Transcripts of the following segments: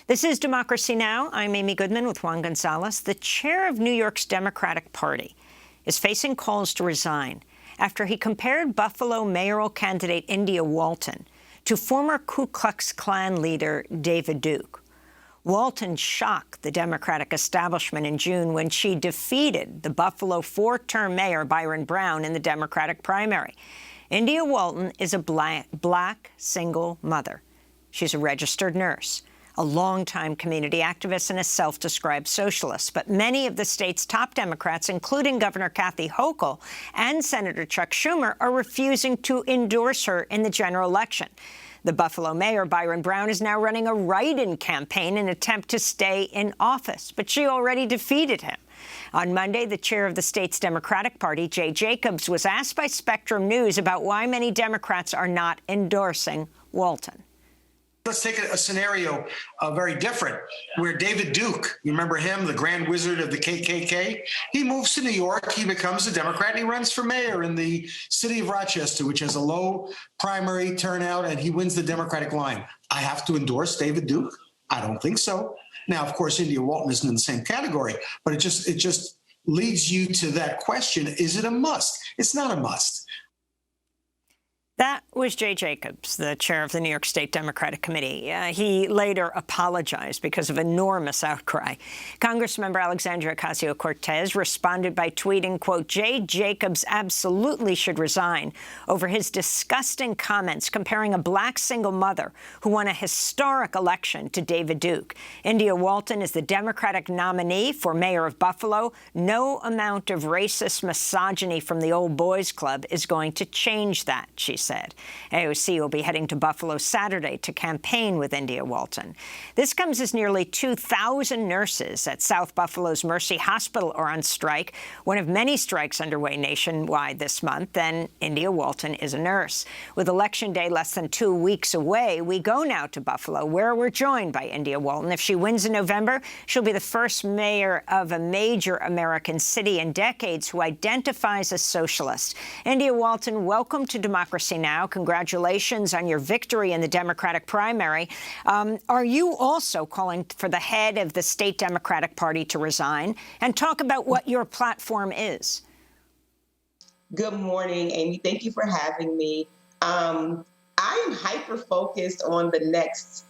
This is Democracy Now! I'm Amy Goodman with Juan Gonzalez. The chair of New York's Democratic Party is facing calls to resign after he compared Buffalo mayoral candidate India Walton to former Ku Klux Klan leader David Duke. Walton shocked the Democratic establishment in June when she defeated the Buffalo four-term mayor Byron Brown in the Democratic primary. India Walton is a black single mother. She's a registered nurse, a longtime community activist, and a self-described socialist. But many of the state's top Democrats, including Governor Kathy Hochul and Senator Chuck Schumer, are refusing to endorse her in the general election. The Buffalo Mayor Byron Brown is now running a write-in campaign in an attempt to stay in office, but she already defeated him. On Monday, the chair of the state's Democratic Party, Jay Jacobs, was asked by Spectrum News about why many Democrats are not endorsing Walton. Let's take a scenario very different, where David Duke, you remember him, the grand wizard of the KKK? He moves to New York, he becomes a Democrat, and he runs for mayor in the city of Rochester, which has a low primary turnout, and he wins the Democratic line. I have to endorse David Duke? I don't think so. Now, of course, India Walton isn't in the same category, but it just leads you to that question, is it a must? It's not a must. That was Jay Jacobs, the chair of the New York State Democratic Committee. He later apologized because of enormous outcry. Congressmember Alexandria Ocasio-Cortez responded by tweeting, quote, Jay Jacobs absolutely should resign over his disgusting comments comparing a black single mother who won a historic election to David Duke. India Walton is the Democratic nominee for mayor of Buffalo. No amount of racist misogyny from the old boys club is going to change that, she said. AOC will be heading to Buffalo Saturday to campaign with India Walton. This comes as nearly 2,000 nurses at South Buffalo's Mercy Hospital are on strike, one of many strikes underway nationwide this month, and India Walton is a nurse. With Election Day less than 2 weeks away, we go now to Buffalo, where we're joined by India Walton. If she wins in November, she'll be the first mayor of a major American city in decades who identifies as socialist. India Walton, welcome to Democracy Now! Congratulations on your victory in the Democratic primary. Are you also calling for the head of the state Democratic Party to resign? And talk about what your platform is. Good morning, Amy. Thank you for having me. I am hyper-focused on the next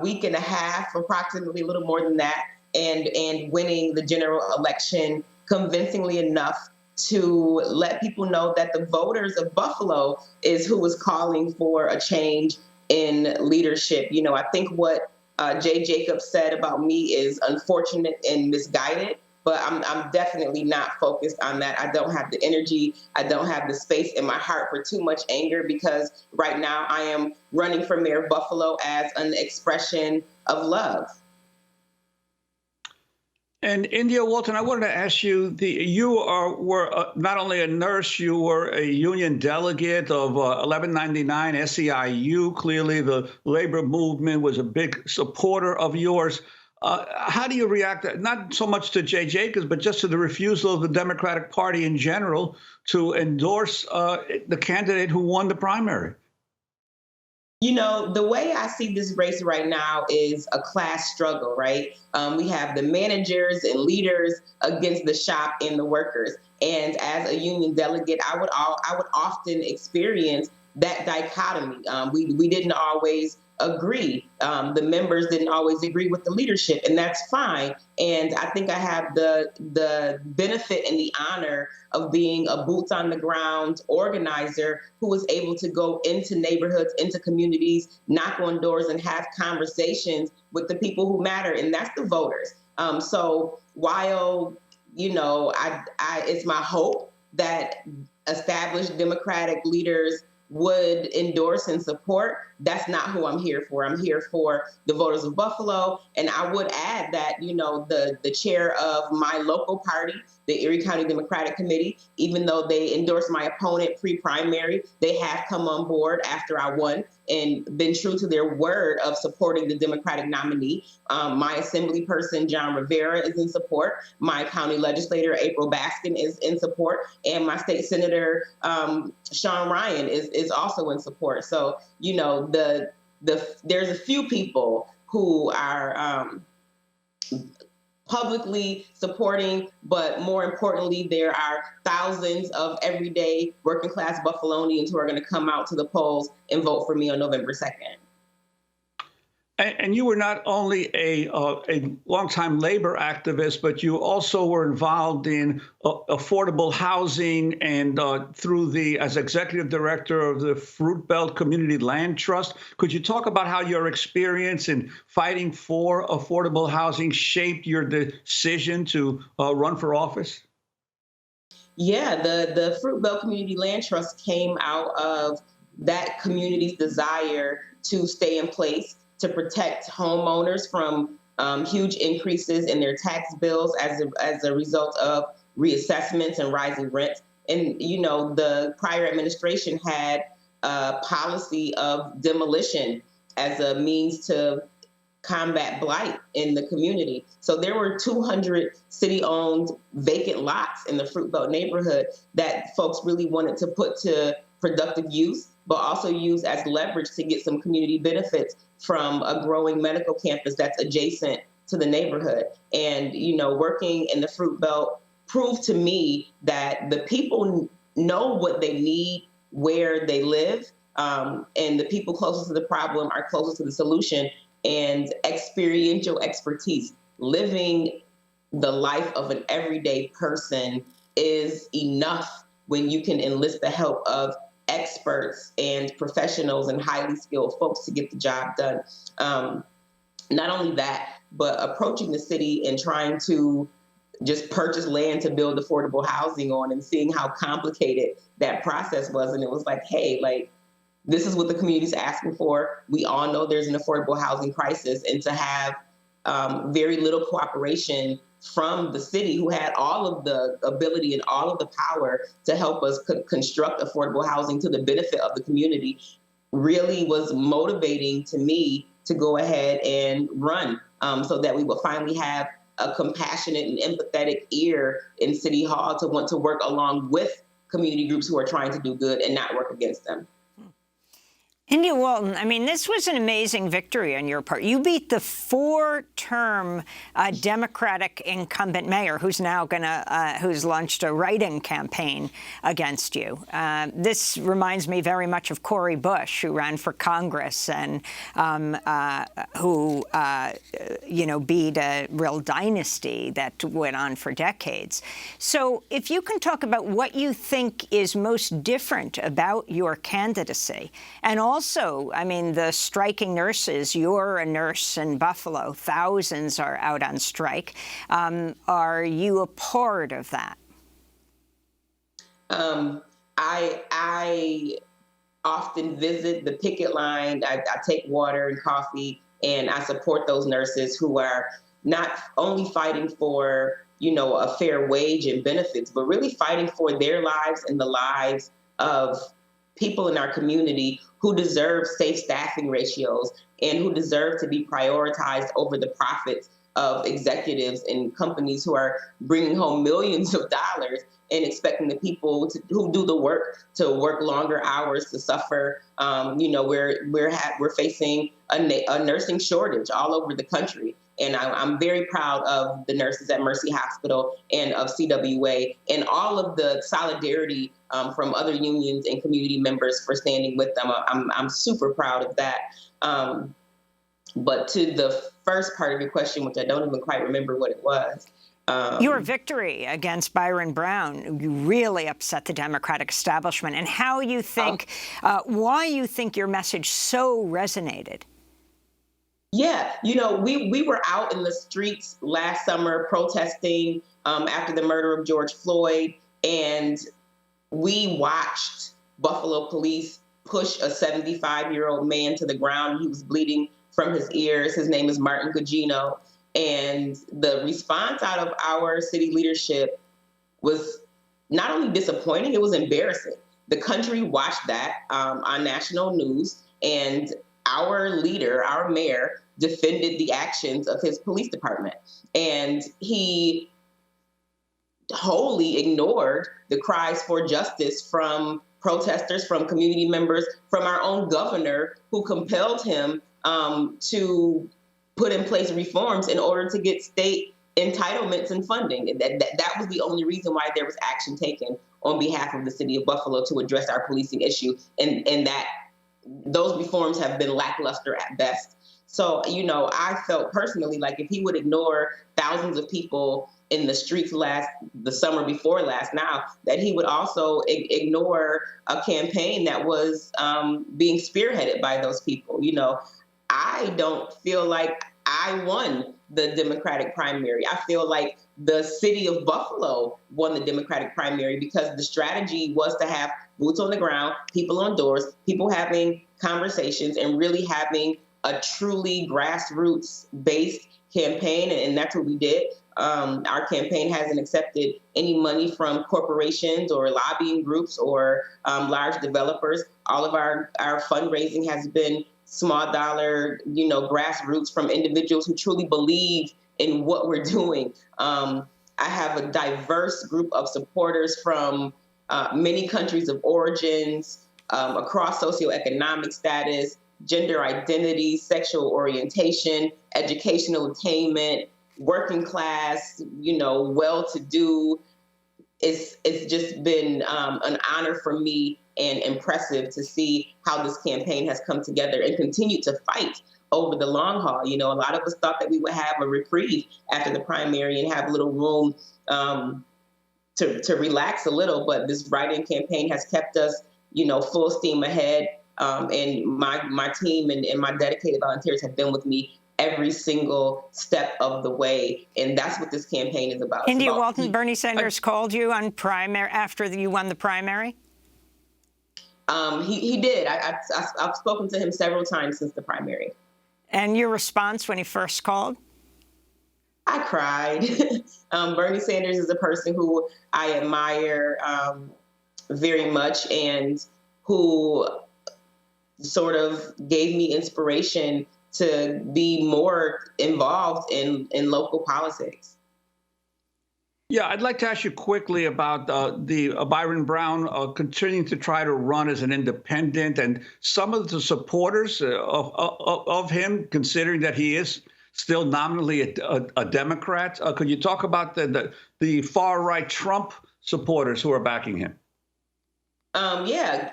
week and a half, approximately a little more than that, and winning the general election convincingly enough to let people know that the voters of Buffalo is who is calling for a change in leadership. You know, I think what Jay Jacobs said about me is unfortunate and misguided, but I'm definitely not focused on that. I don't have the energy. I don't have the space in my heart for too much anger, because right now I am running for mayor of Buffalo as an expression of love. And India Walton, I wanted to ask you, you were not only a nurse, you were a union delegate of 1199 SEIU. Clearly, the labor movement was a big supporter of yours. How do you react, not so much to Jay Jacobs, but just to the refusal of the Democratic Party in general to endorse the candidate who won the primary? You know, the way I see this race right now is a class struggle, right? We have the managers and leaders against the shop and the workers. And as a union delegate, I would often experience that dichotomy. We didn't always agree. The members didn't always agree with the leadership, and that's fine. And I think I have the benefit and the honor of being a boots on the ground organizer who was able to go into neighborhoods, into communities, knock on doors, and have conversations with the people who matter, and that's the voters. So while, you know, it's my hope that established Democratic leaders would endorse and support, that's not who I'm here for. I'm here for the voters of Buffalo. And I would add that, you know, the chair of my local party, the Erie County Democratic Committee, even though they endorsed my opponent pre-primary, they have come on board after I won and been true to their word of supporting the Democratic nominee. My assembly person, John Rivera, is in support. My county legislator, April Baskin, is in support. And my state senator, Sean Ryan, is also in support. So, you know, there's a few people who are publicly supporting, but more importantly, there are thousands of everyday working class Buffalonians who are going to come out to the polls and vote for me on November 2nd. And you were not only a longtime labor activist, but you also were involved in affordable housing and as executive director of the Fruit Belt Community Land Trust. Could you talk about how your experience in fighting for affordable housing shaped your decision to run for office? Yeah, the Fruit Belt Community Land Trust came out of that community's desire to stay in place, to protect homeowners from huge increases in their tax bills as a result of reassessments and rising rents. And, you know, the prior administration had a policy of demolition as a means to combat blight in the community. So there were 200 city-owned vacant lots in the Fruit Belt neighborhood that folks really wanted to put to productive use, but also use as leverage to get some community benefits from a growing medical campus that's adjacent to the neighborhood. And, you know, working in the Fruit Belt proved to me that the people know what they need where they live, and the people closest to the problem are closest to the solution. And experiential expertise, living the life of an everyday person, is enough when you can enlist the help of experts and professionals and highly skilled folks to get the job done. Not only that, but approaching the city and trying to just purchase land to build affordable housing on and seeing how complicated that process was. And it was like, hey, like, this is what the community's asking for. We all know there's an affordable housing crisis, and to have very little cooperation from the city, who had all of the ability and all of the power to help us construct affordable housing to the benefit of the community, really was motivating to me to go ahead and run, so that we will finally have a compassionate and empathetic ear in City Hall to want to work along with community groups who are trying to do good and not work against them. India Walton, I mean, this was an amazing victory on your part. You beat the four-term Democratic incumbent mayor, who's now who's launched a write-in campaign against you. This reminds me very much of Cori Bush, who ran for Congress and who, you know, beat a real dynasty that went on for decades. So if you can talk about what you think is most different about your candidacy, and also, I mean, the striking nurses, you're a nurse in Buffalo, thousands are out on strike. Are you a part of that? I often visit the picket line. I take water and coffee, and I support those nurses who are not only fighting for, you know, a fair wage and benefits, but really fighting for their lives and the lives of people in our community who deserve safe staffing ratios and who deserve to be prioritized over the profits of executives and companies who are bringing home millions of dollars and expecting the people who do the work to work longer hours, to suffer. You know, we're facing a nursing shortage all over the country. And I'm very proud of the nurses at Mercy Hospital and of CWA and all of the solidarity from other unions and community members for standing with them. I'm super proud of that. But to the first part of your question, which I don't even quite remember what it was. Your victory against Byron Brown, you really upset the Democratic establishment, and how you think, why you think your message so resonated. Yeah, you know, we were out in the streets last summer protesting after the murder of George Floyd, and we watched Buffalo police push a 75-year-old man to the ground. He was bleeding from his ears. His name is Martin Gugino. And the response out of our city leadership was not only disappointing, it was embarrassing. The country watched that on national news, and our leader, our mayor, defended the actions of his police department. And he wholly ignored the cries for justice from protesters, from community members, from our own governor, who compelled him to put in place reforms in order to get state entitlements and funding. And that was the only reason why there was action taken on behalf of the city of Buffalo to address our policing issue. And that those reforms have been lackluster at best. So, I felt personally like if he would ignore thousands of people in the streets the summer before last now, that he would also ignore a campaign that was being spearheaded by those people. I don't feel like I won the Democratic primary. I feel like the city of Buffalo won the Democratic primary because the strategy was to have boots on the ground, people on doors, people having conversations and really having a truly grassroots-based campaign, and that's what we did. Our campaign hasn't accepted any money from corporations or lobbying groups or large developers. All of our fundraising has been small dollar, grassroots from individuals who truly believe in what we're doing. I have a diverse group of supporters from many countries of origins, across socioeconomic status, gender identity, sexual orientation, educational attainment, working class, well-to-do. It's just been an honor for me and impressive to see how this campaign has come together and continue to fight over the long haul. A lot of us thought that we would have a reprieve after the primary and have a little room to relax a little, but this write-in campaign has kept us, full steam ahead. And my team and my dedicated volunteers have been with me every single step of the way. And that's what this campaign is about. India Walton, Bernie Sanders called you on primary after you won the primary? He did. I've spoken to him several times since the primary. And your response when he first called? I cried. Bernie Sanders is a person who I admire very much and who sort of gave me inspiration to be more involved in local politics. Yeah, I'd like to ask you quickly about the Byron Brown continuing to try to run as an independent, and some of the supporters of him, considering that he is still nominally a Democrat. Could you talk about the far-right Trump supporters who are backing him? Yeah,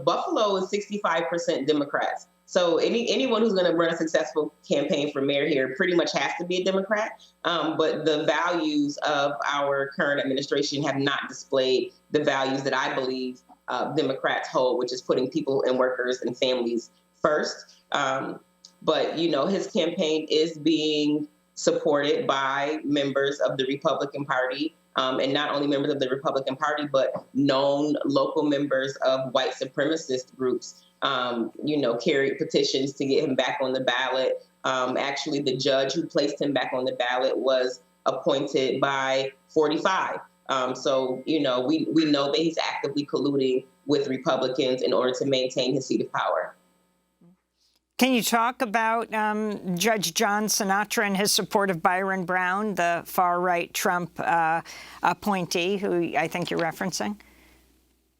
Buffalo is 65% Democrats. So anyone who's going to run a successful campaign for mayor here pretty much has to be a Democrat. But the values of our current administration have not displayed the values that I believe Democrats hold, which is putting people and workers and families first. But, his campaign is being supported by members of the Republican Party. And not only members of the Republican Party, but known local members of white supremacist groups, carried petitions to get him back on the ballot. Actually, the judge who placed him back on the ballot was appointed by 45. So, we know that he's actively colluding with Republicans in order to maintain his seat of power. Can you talk about Judge John Sinatra and his support of Byron Brown, the far-right Trump appointee, who I think you're referencing?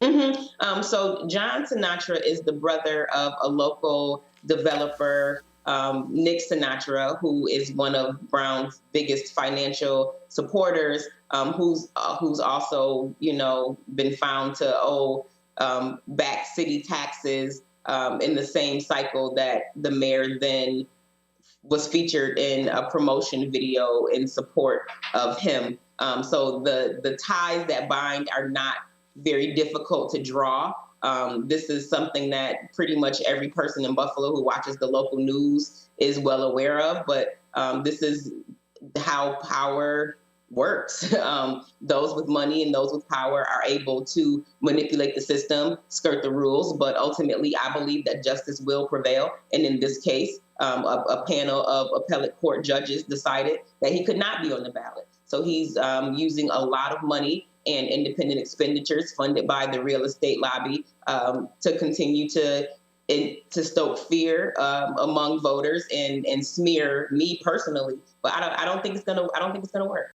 Mm-hmm. So John Sinatra is the brother of a local developer, Nick Sinatra, who is one of Brown's biggest financial supporters, who's also, been found to owe back city taxes in the same cycle that the mayor then was featured in a promotion video in support of him. So the ties that bind are not very difficult to draw. This is something that pretty much every person in Buffalo who watches the local news is well aware of, but this is how power works. Those with money and those with power are able to manipulate the system, skirt the rules, but ultimately I believe that justice will prevail. And in this case, a panel of appellate court judges decided that he could not be on the ballot. So he's using a lot of money and independent expenditures funded by the real estate lobby to continue to stoke fear among voters and smear me personally. But I don't think it's gonna work.